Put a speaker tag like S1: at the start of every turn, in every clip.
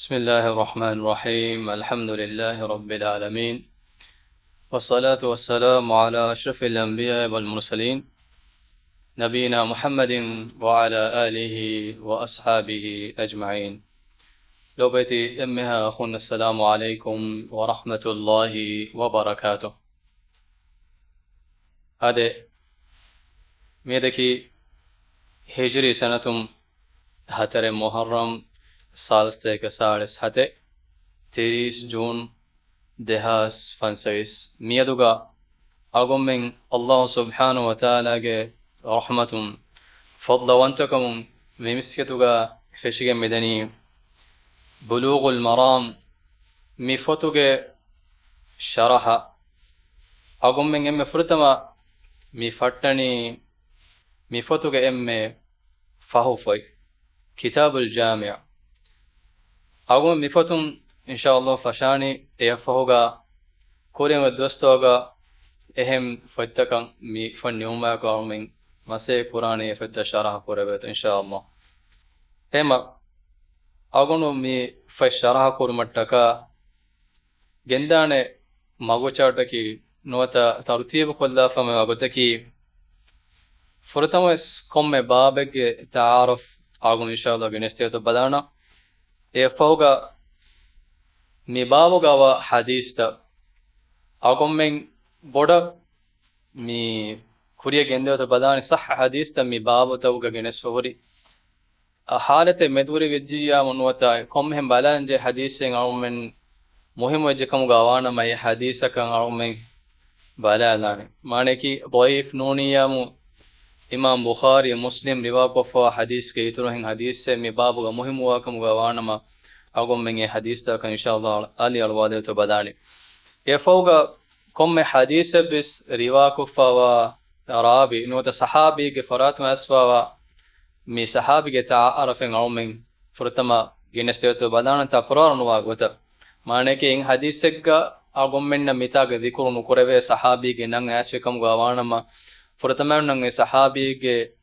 S1: بسم الله الرحمن الرحيم. الحمد لله رب العالمين، والصلاة والسلام على أشرف الأنبياء والمرسلين، نبينا محمد وعلى آله وأصحابه أجمعين. لو بيتي أمها أخونا السلام عليكم ورحمة الله وبركاته. هذا ميدكي هجري سنة هتر محرم سالستيك سالس هته 30 جون دهاس فانسيس ميدوغا أقوم الله سبحانه وتعالى رحمة فضل وانتكم ممسكتوغا فشيغ مدني بلوغ المرام مفتوغ شرحة أقوم إم فرتما مفتني مفتوغ إم فهوفي كتاب الجامع أقوم مفتم إن شاء الله فشاني يفهوغا كوريم الدوستوغا اهم فتكم مي فنيوما قومين مسيح قرآن فت شرح قربت إن شاء الله. هما أقولوا مي فشرح قرمتكا جندانة مغوچارتكي نوتا ترتيب كلها فما مغوتكي فرتمس كم بابك تعارف أقول إن شاء الله جنستيتو بدانا يفوقا مي بابوغا وحديثتا أقول من بودا مي كوريا جندوتا بداني صح حديثتا مي بابو توغا جنس فوري حالة مدوري وجيا منوتا كم هم بالان جي حديثين أو من مهم وجهكم غوانا ما حديثا كان أو من بالان معنى كي ضعيف نونيا مو إمام بخاري مسلم رواقف حديث كي يتروهن حديث مي بابو مهم واكم غوانا ما أو من حديثا كان إن شاء الله علي الوالد تبداني يفوقا كم حديث بس رواقف رابي نوت صحابي كفرات ما أسوا مي صحابي كتعرفين أو من فرتما جنستيتو بدانا تقرار نواقوتا معنى كي إن حديثك أو من ميتاك ذكر نقربه صحابي كنن أسفكم غوانا ما فرتما نن صحابي ك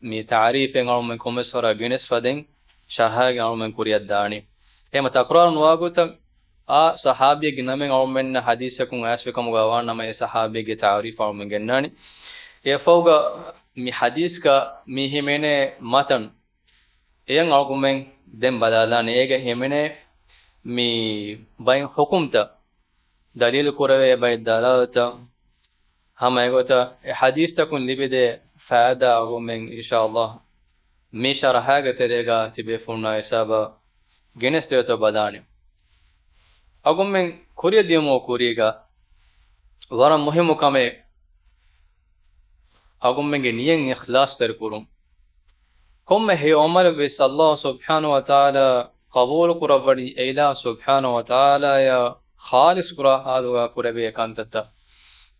S1: مي تعريفين أو من كمسفرا جنس فدين شرحا أو من كوريا داني هما تقرار نواقوتا صحابي جنامين أو من حديثكم أسفكم غوانا ما صحابي كتعريف أو من جناني يفوق مي حديثك مي همينة متن ين أو من دم بدلان إيجا همينة مي بين حكمتا دليل كورة بين دلالتا هم يقولتا حديث تكون لبده فائدة أو من إن شاء الله مي شرحها تريجا تبيفونا إسابة جنستيوتو بداني أقوم من كوريا ديمو كوريجا ورا مهم كمي أقوم من جنين إخلاص تركورم كم هي عمر بس الله سبحانه وتعالى قبول قربني إله سبحانه وتعالى يا خالص قرا هذا قربي كانتتا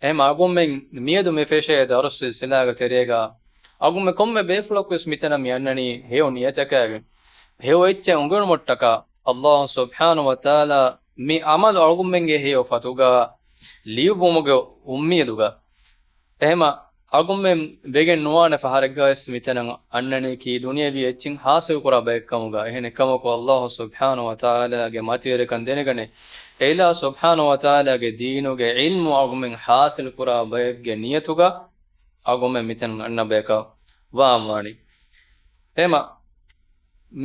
S1: هم أقوم من ميدو مفيشة درس السلاغ تريجا أقوم من كم بيفلك اسمتنا ميانني هي نيتك هي ويتش أنغر متكا الله سبحانه وتعالى مي عمل أقوم من هي وفتوغا ليوفومغا أميدوغا එහෙම අගොම්මෙන් වෙගෙන් නොවන ෆහරගස් මිතන අන්නනේ කී දුනියවි එච්චින් හාසල් කරා බෙක්කමුගා එහෙන කමක අල්ලාහ් සුබ්හානහු වතාලාගේ මතියර කන් දෙනගනේ ඒලා සුබ්හානහු වතාලාගේ දීනුගේ ඉල්මු අගොම්මෙන් හාසල් කරා බෙක්ගේ නියතුගා අගොම්මෙන් මිතන අන්න බෙක වාමානි එහෙම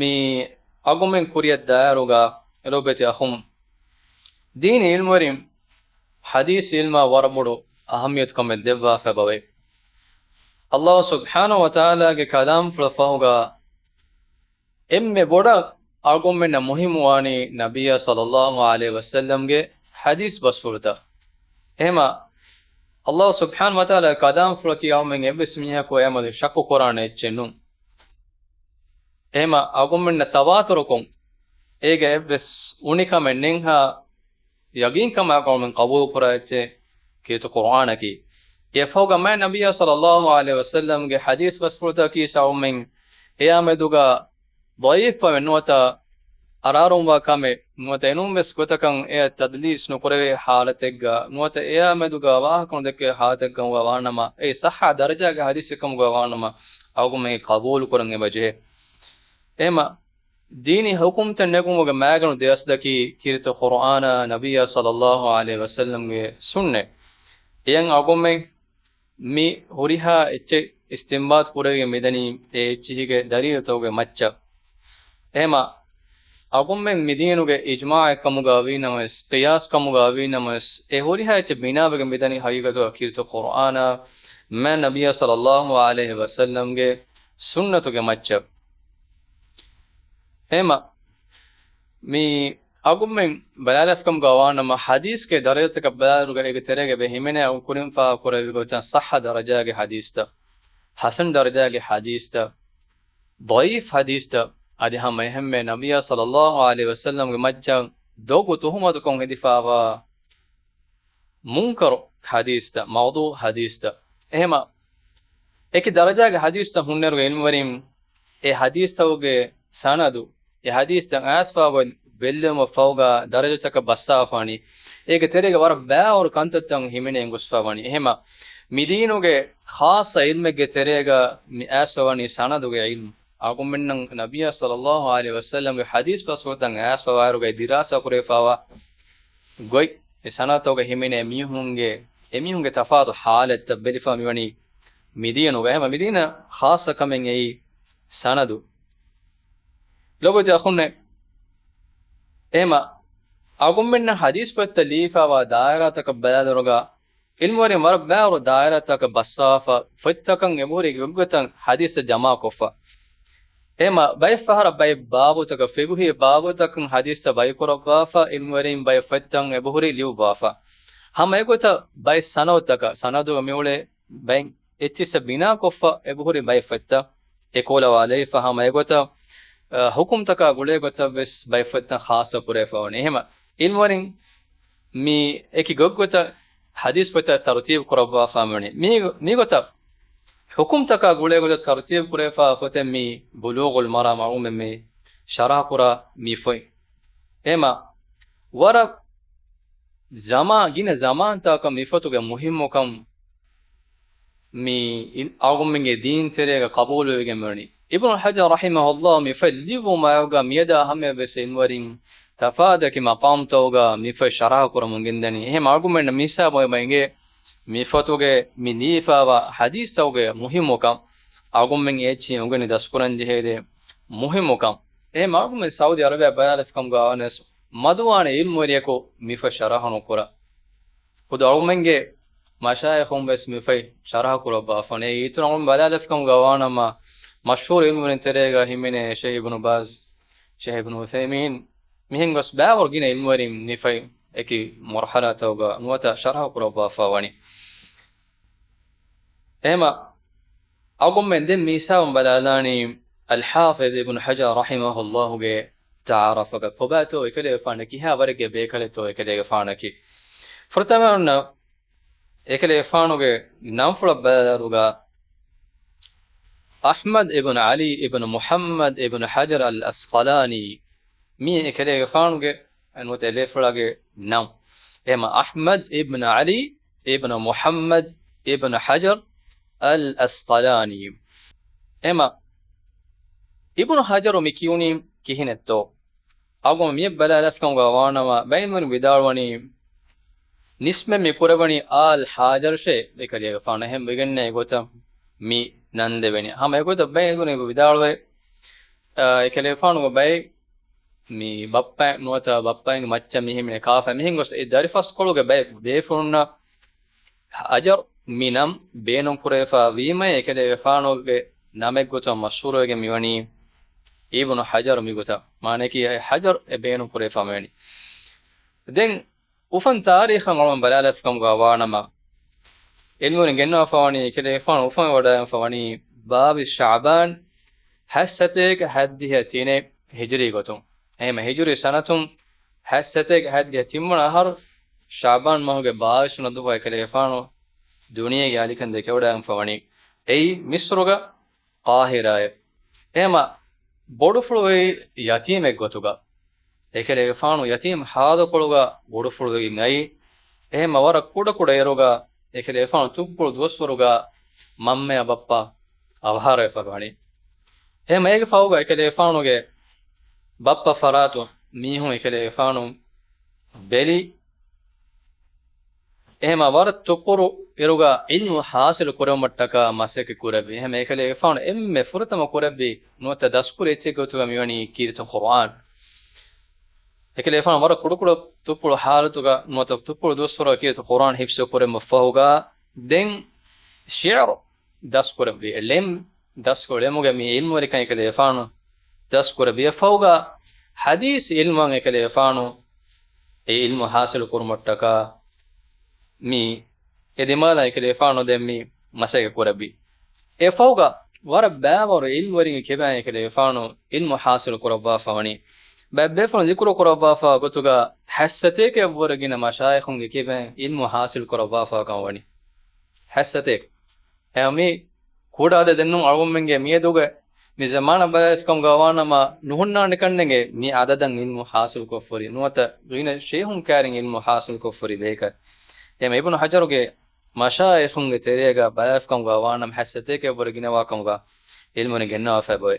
S1: මේ අගොම්මෙන් කුරිය දාරුගා රොබෙති අඛුම් දීන ඉල්මුරිම් حديث علم ورمرو أهمية كم الدفع فبوي الله سبحانه وتعالى كلام فرفاوغا إم بودا أرغم من مهم واني نبي صلى الله عليه وسلم حديث بس فردا إما الله سبحانه وتعالى كلام فرقي يوم من بسميها كو يعمل شكو قرآن يتشنون إما أرغم من تواتركم إيجا بس أونيكا من نينها يقين كما أقول من قبول قرآن كيتو قرآن كي يفوق ما النبي صلى الله عليه وسلم کے حدیث بس فرتا کی ساو من ایامدوگا ضعیف فمن نوتا أرارم وكامي نوتا ينوم بس كتكن إيه تدليس نقرأ حالتك نوتا ایامدوگا واهكم دك حالتك ووانما إيه صح درجة حديثكم ووانما أو من قبول كرنگ بجه إما ديني حكم تنقوم وجا ماغن دياسدكي كيرت القرآن نبي صلى الله عليه وسلم سنة ين أقوم مي هوريها إتش استنباط كوري مدني إتش هيك دليل توجه ماتشا إما أقوم مدينوجه إجماع كمغاوين مس قياس كمغاوين مس هوريها إتش بنا بج مدني هايجا تو كيرت القرآن ما نبي صلى الله عليه وسلم سنة توجه ماتشا إما مي أقوم بلالفكم قوانا ما حديث كدرجة بلالوجا إجترجة بهمنا أو كورين فا كوري بيقولن صح درجة حديث تا حسن درجة حديث تا ضعيف حديث تا أدي هم يهم نبي صلى الله عليه وسلم مجا دوغو تهمة كون هدفا منكر حديث تا موضوع حديث تا إما إك درجة حديث تا هنر علم إيه حديث تا وجه سندو إيه حديث تا أسفا بلهم فوقا درجة بسا فاني إيه تريك ورا با اور كنتتن همين إنغسفا فاني إهما مدينوجه خاص علم تريك أسفا فاني سندوجه علم أقوم من نبي صلى الله عليه وسلم حديث بس ورتن أسفا واروجه دراسة كريفاوا غوي سندوجه همين أميهونجه تفاضل حالة تبلفا ميوني مدينوجه إهما مدينة خاصة كمن أي سندو لو بتأخذنا إما أقوم من حديث فتليفا ودائرة تقبل درجة الموري مرب بار دائرة تقبصافا فتكن يموري جوجتن حديث جماع كفا إما باي فهر باي بابو تكفيجو هي بابو تكن حديث باي كربافا الموري باي فتن يبوري ليو بافا هم يقولتا باي سنو تك سندو ميولي باي إتشي سبينا كفا يبوري باي فتا يقول عليه فهم يقولتا حكم تكا غولي غوتا بس باي فتن خاصة كوريفاوني هما المورين مي اكي غوغوتا حديث فتا ترتيب كوربا فاموني مي غوتا حكم تكا غولي غوتا ترتيب كوريفا فتن مي بلوغ المرا معلوم مي شرح كورا مي فوي هما ورا زمان تاكا مي فتوغا مهم وكم مي أغمّن دين تريغا قبول ويغمرني ابن الحجر رحمه الله مفلّو ما يوغا ميدا هم بس إنورين تفادك مقام توغا مف شرح كرمون جندني هم أغمّن ميسا بوينغي مفتوغا منيفا وحديث توغا مهم وكم أغمّن إيشي أغني دسكورن جهده مهم وكم هم أغمّن سعودي عربية بيالفكم غانس مدوان علم وريكو مف شرح نكورا خد أغمّن مشايخهم بس مفي شرح كرا بافني يترون بيالفكم غوانا ما مشهور علم تريغا همين شيخ ابن باز شيخ ابن عثيمين مهن بس باور جينا علم وريم نفاي اكي مرحلة توغا نوتا شرح قربا فاواني اما اقوم من دم ميساهم بلالاني الحافظ ابن حجر رحمه الله تعرفك قباتو اكلي فانكي ها ورق بيكالتو اكلي فانكي فرتمرنا اكلي فانوغي نمفل بلاروغا أحمد ابن علي ابن محمد ابن حجر الأسقلاني مي كده فانوجي أنو تلفلاجي نام إما أحمد ابن علي ابن محمد ابن حجر الأسقلاني إما ابن حجر مكيوني كهنتو أقوم ميبلا لفكم غوانا ما بين من بدارواني نسمة مكورباني آل حجر شيء لكريه فانهم بيجنة يقولون مي نندبني هم يقولون بيجوني بداروي كليفانو باي مي بابا نوتا بابا ماتشا ميهم نكافة ميهم قص إداري فاست كلوجا باي بيفرنا أجر مينام بينهم كريفا ويما كليفانو نامك قطع مشهور وجه ميوني ابن حجر ميقطع معناه كي حجر بينهم كريفا ميوني دين وفن تاريخ عمران بلالفكم غوانا ما علمون جنوا فواني كليفان وفن ودا فواني باب الشعبان حستك حدها تيني هجري قطم هم هجري سنتهم حستك حدها تيمون أهر شعبان ما هو باش ندوه كليفانو دنيا جالي كن دكوا فواني أي مصرغا قاهرة هم بودفلوي يتيم قطوغا كليفانو يتيم هذا كلوغا بودفلوي ناي هم ورا كودا يروغا كليفانو تبول دوسروغا مامة بابا أبهار فواني هم فوقا كليفانو bappa faratu mihun ekele efanu beli ehma warat tuquru iruga ilmu hasil kurumattaka masake kurabi ehma ekele efanu emme furatama kurabi nuata daskure eche gotuga miwani kirtu Qur'an ekele efanu warat kudukudu tupulu halatuga nuata tupulu dusura kirtu Qur'an hifsu kurum fahuga den shi'r daskurabi lem daskure mi ilmu rikan ekele efanu daskurabi fahuga hadis ilman ekele efanu e ilmu hasil kurumattaka mi edimala ekele efanu den mi masake kurabi e fawga wara baawaro ilwaringe keba ekele efanu ilmu hasil kurabba fawani babbe fanu zikru kurabba fa gotuga hassateke woragina mashayikhunge keba ilmu hasil kurabba fa kawani hassatek emi kudade dennum argumenge mieduge mi zamana balafkam gawana ma nuhunna nikannenge mi adadan ilmu hasil kofuri nuata gina shehun karing ilmu hasil kofuri beka ema ibn hajaruge mashayikhunge terega balafkam gawana hasateke borgina wakamga ilmuni genna fa boy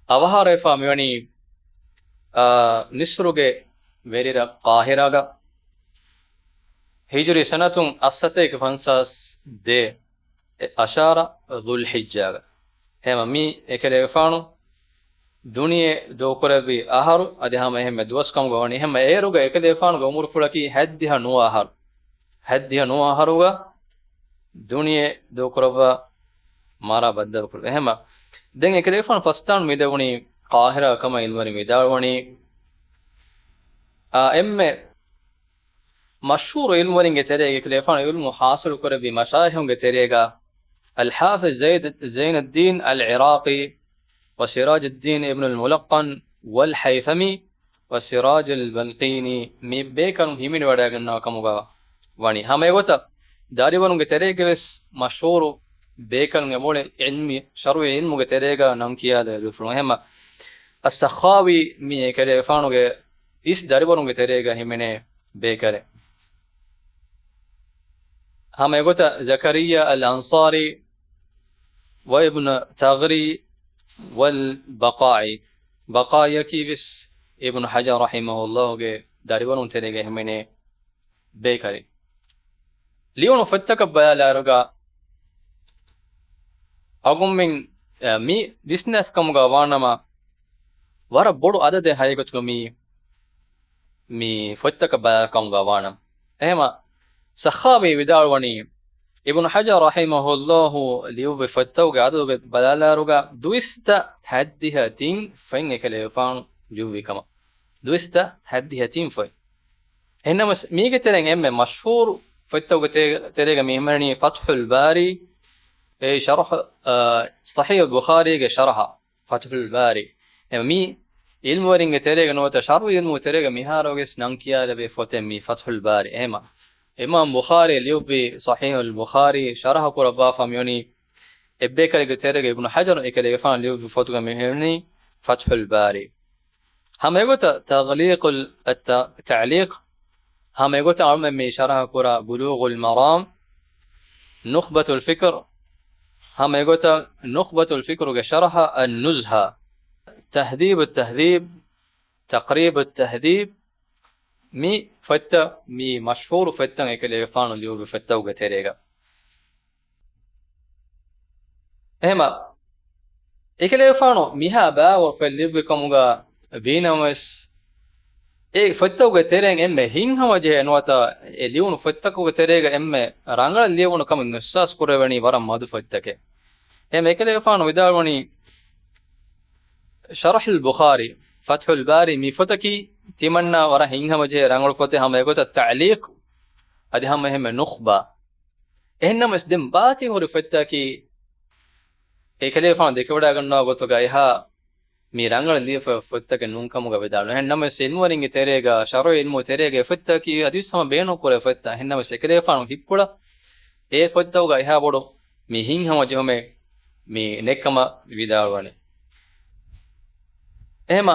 S1: avahare fa miwani nisruge verira qahiraga hijri sanatun asateke fansas de ashara dhul hijjaga ema mi ekele fanu duniye do korabi aharu adihama ehme duwaskam gawani ehme eruga ekele fanu ga umur fulaki haddiha nu aharuga duniye do koraba mara baddal kur ehma den ekele fanu fastan midawuni qahira kama ilwani midawani emme mashhur ilwaringe terege ekele fanu ilmu hasil korabi mashayihunge terega الحافظ زين الدين العراقي وسراج الدين ابن الملقن والحيثمي وسراج البلقيني مي بيكن هيمين وداغنا كمغا واني هم يغوتا داريبونغ تريغس مشهور بيكن غمول علمي شرع علم تريغا نمكيا دفلو هم السخاوي مي كده فانوغ اس داريبونغ تريغا هيمنه بيكره هم يغوتا زكريا الأنصاري وابن تغري والبقاعي بقايا كيفس ابن حجر رحمه الله داريبون تريغه همينه بيكري ليون فتك بيالا رغا اغم من مي بيسنف كمغا وانما ور بودو عدد هايغتو مي فتك بيالا كمغا وانم اهما سخاوي وداروني ابن حجر رحمه الله ليوفي فتوغ عدوغ بلالا روغا دويستا حدها تين فين كليفان ليوفي كما دويستا حدها تين فين انما ميغه ترين ام مشهور فتوغ تريغا ميمرني فتح الباري شرح صحيح البخاري شرحها فتح الباري مي علم ورنگ تريغا نوتا شرح علم تريغا ميهاروغس نانكيا لبي فتمي فتح الباري اما امام بخاري ليوبي صحيح البخاري شرح قربا فاميوني ابيكل تريغا ابن حجر اكل فان ليوبي فتوغا ميهرني فتح الباري هم يقول تغليق التعليق هم يقول عمم مي شرح قرا بلوغ المرام نخبة الفكر هم يقول نخبة الفكر شرح النزهة تهذيب التهذيب تقريب التهذيب مي فتا مي مشهور فتا اكل فانو ليوبي فتوغا تريغا اهما اكل فانو ميها باو فليوبي كمغا بينامس فتوغا ترين ام هين وجه نوتا ليونو فتكوغا تريغا ام رانغلا ليونو كم نساس كوروني ورم مدو فتكه اهم اكل فانو ودالوني شرح البخاري فتح الباري مي فتكي تمنى ورا هين وجه رانغلا فتي هم يقول التعليق ادي هم نخبه انما اسدم باتي هو فتكي اكل فانو دكودا غنوا غوتوغا يها مي رانغلا ليف فتك نونكمغا بدالو انما سينورينغ تريغا شرع علم تريغا فتكي ادي سم بينو كور فتا انما سكلي فانو هيپولا اي فتوغا يها بودو مي هين وجه مي نكما بدالواني එහෙම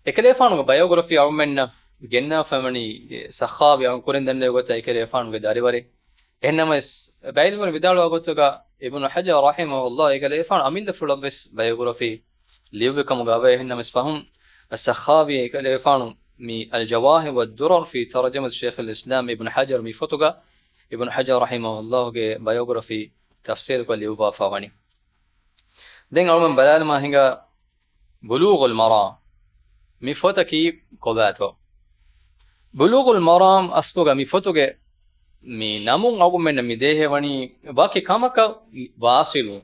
S1: එකලේෆානුගේ බයෝග්‍රැෆි අවුමෙන්න ගෙන්නා ෆැමිලි සඛාවි අංකුරෙන් දන්නේ ගොත එකලේෆානුගේ දරිවරි එහෙනම බයිල්වර විදාලව ගොතක ඉබ්නු හජර් රහිමහුල්ලාහ එකලේෆාන අමින්ද ෆුලබස් බයෝග්‍රැෆි ليوكم غاوي هن مسفهم السخاوي كاليفانو مي الجواهر والدرر في ترجمة الشيخ الإسلام ابن حجر مي فتوغا ابن حجر رحمه الله کے بايوغرافي تفسير کو ليوفا فاغني دين علم بلال ما هنگا بلوغ المرام مي فتكي كوباتو بلوغ المرام أصلوغا مي فتوغا مي نمون أو من مي ديه وني باكي كامكا واصلو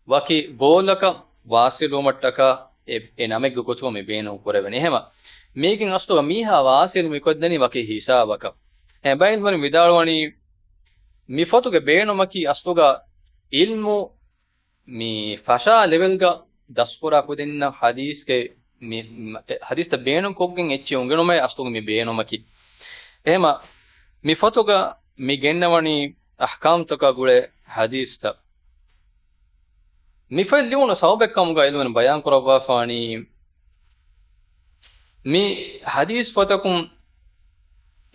S1: باكي غولكا واصلو متكا e namek gotuwa me beenu kureveni hema mekin astuga miha waasilu mikodani waki hisabaka e bayin wani vidalwani mi fotuge beenu maki astuga ilmu mi fasha level ga daskura kudinna hadis ke mi hadis ta beenu koggen echi ungenu me astuga mi beenu maki hema mi fotuga mi gennawani ahkam taka gule hadis ta مفعل ليون صوابك كم قايلون بيان كروا فاني مي حديث فتكم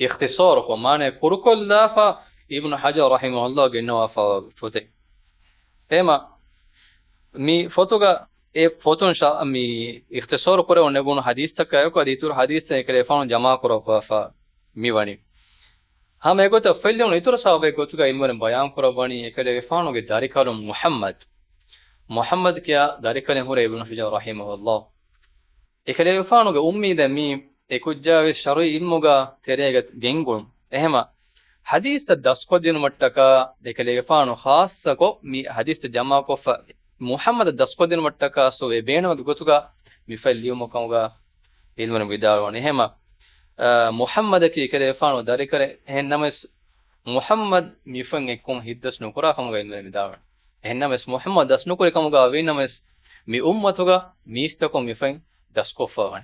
S1: اختصاركم معنى كركل لافا ابن حجر رحمه الله قلنا فتك اما مي فتوغا فتون شا مي اختصار كره ونبون حديث تك ايكو اديتور حديث تك فان جمع كروا فا مي واني هم ايكو تفعل ليون ايتور صوابك كتو قايلون بيان كروا واني اكل فانو کے داريكار محمد كيا ذلك هو ابن حجر رحمه الله إكلي فانوغا أمي دمي إكوجا الشرعي إلموغا تريغا جنگون إهما حديث الدسكو دين متكا إكلي فانو خاصكو مي حديث جماعكو محمد الدسكو دين متكا سو بينو غوتوغا ميفل اليوم كوغا علم بدارون إهما محمد كي إكلي فانو ذلك هنمس محمد ميفن يكون هدس نكرا كوغا علم بدارون هنمس محمد دس نكوري كموغا وينمس مي أمتوغا ميستكو ميفن دسكو فاغن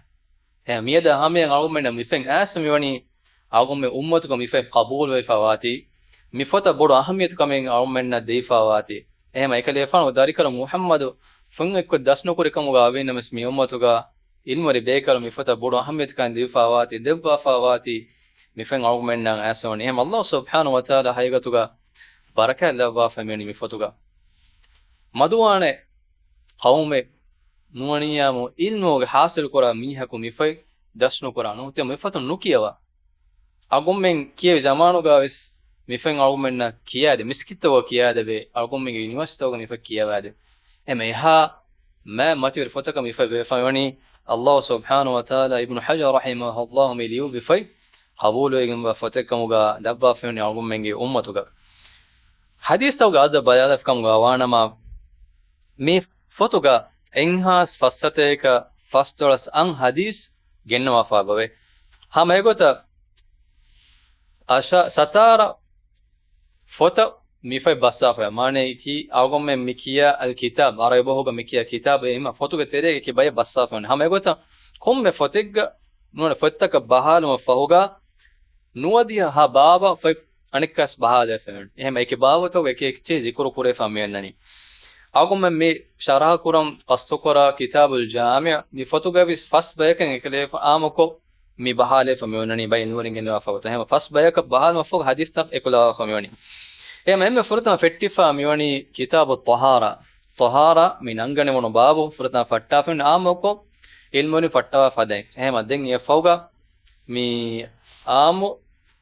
S1: ميدا هامي أغومنا ميفن آسمي واني أغومي أمتوغا ميفن قبول ويفاواتي ميفتا بودو أهميت كمين أغومنا دي فاواتي ما إكالي فانو داريكالو محمد فنكو دس نكوري كموغا وينمس مي أمتوغا إلمري بيكالو ميفتا بودو أهميت كان دي فاواتي دبا فاواتي ميفن أغومنا آسوني الله سبحانه وتعالى حيغتوغا بركة الله فميني ميفتوغا مدوانه قومه نوانيامو علمو حاصل كورا ميحكو ميفاي دسنو كورا نوتي ميفتو نوكيوا اغومن كيه زمانو غاوس ميفن اغومن كياده مسكيتو كياده بي اغومن يونيفرسيتو ميفا كياده اميها ما ماتير فتك ميفا فاني الله سبحانه وتعالى ابن حجر رحمه الله مليو بفاي قبول يغم فتك موغا دبا فاني اغومن امتو حديث تو غاد بيالف كم غوانا ما مي فتوغا انهاس فستيك فاستورس ان حديث جنوا فابوي هم ايغوتا اشا ستارا فوتو ميفاي باسافا معنی کی اغم میں مکیا الكتاب عربو ہوگا مکیا کتاب اما فتوغا تیرے کی بای باسافا هم ايغوتا كم فتيغ نون فتك بحال وفهوغا نودي ها بابا ف انکس بحال فن اهم ایک باوتو ایک چیز ذکر کرے فهمننی أقوم من شرح كرم قصة كرا كتاب الجامع مفتوغا بس فاس بيكن إكليف آمكو مي بحاله فميونني بين ورين جنوا فوته هم فاس بيك بحال مفوق حديث تك إكلا فميوني هم فرتنا فتيفا ميوني كتاب الطهارة طهارة من أنغني من بابو فرتنا فتا فين آمكو علموني فتا فدين هم أدين يفوغا مي آمو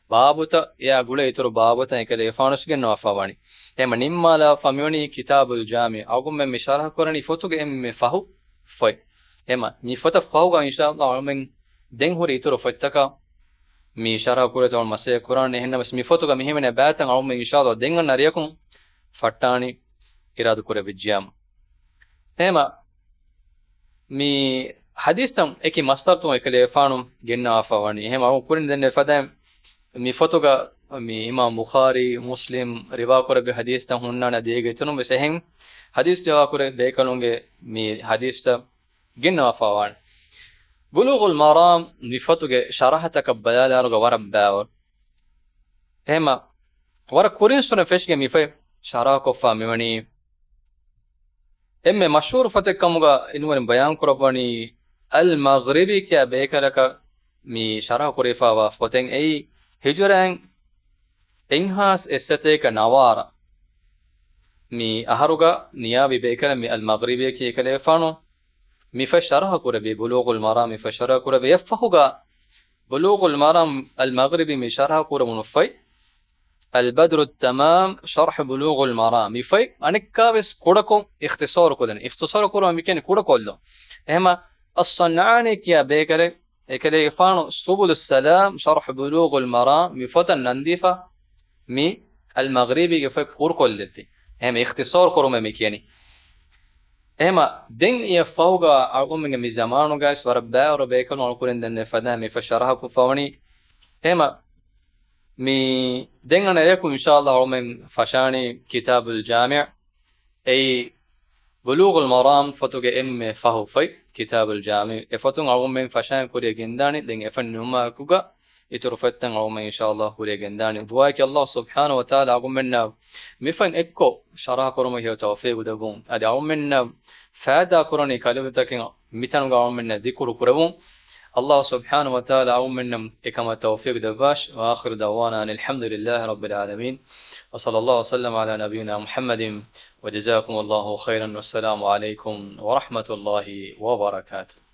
S1: بابوتا يا غولة يترو بابوتا إكليف فانوس جنوا فواني هم نيمالا فاميوني كتاب الجامع أقوم من مشارح كوراني فوتوغ ام فاهو فاي هم مي فتا فاهوغا إن شاء الله من دين هوري يترو فتكا مي شارح كورة المسيح كوراني هنا بس مي فوتوغا مهمنا باتا أقوم إن شاء الله دين ناريكم فتاني إرادة كورة بالجام هم مي حديثم إكي مسترتم إكلي فانم جنة فواني هم أقوم كورين دين فدام مي فوتوغا مي امام بخاري مسلم روا كره به حديث تا هننا ديگه تنو بسهم حديث جوا كره بيكلونگه مي حديث تا جن وفاوان بلوغ المرام نفتوگه شرحتك بلال رغ ورب باور هما ور كورين سن فشگه مي في شرح کو فامي ام مشهور فتكمغا انور بيان كرباني المغربي كيا بيكلك مي شرح كوريفا وفتن اي هجران انهاس استيك نوارا مي اهروغا نيابي بيكل مي المغربي كي كليفانو مفشرها كره ببلوغ المرام مفشرها كره بيفهوغا بلوغ المرام المغربي مشارها كره منفي البدر التمام شرح بلوغ المرام يفي أنك بس كوركم اختصار كودن اختصار كورا ممكن كورا كله هما الصنعاني كيا بيكري إكلي فانو سبل السلام شرح بلوغ المرام مفتن ننديفة مي المغربي يفي كور كلتي هما اختصار كورا ممكني هما دين يفوقا أقوم من زمانو جايس وربا وربيكن ونقولن دن فدام يفشرها كفاوني هما مي دينا لكم إن شاء الله من فشاني كتاب الجامع أي بلوغ المرام فتوك إم فهو في كتاب الجامع إفتون عوم من فشان كوريا جنداني دين إفن هما كوجا يترفتن عوم إن شاء الله كوريا جنداني دواك الله سبحانه وتعالى عوم منا مفن إكو شرح كرمه هي توفيق ودبون أدي عوم منا فادا كرني كلمة تكين متن عوم منا ذكر كربون الله سبحانه وتعالى عوم منا إكما توفيق دباش وآخر دعوانا أن الحمد لله رب العالمين وصلى الله وسلم على نبينا محمد وجزاكم الله خيرا والسلام عليكم ورحمة الله وبركاته.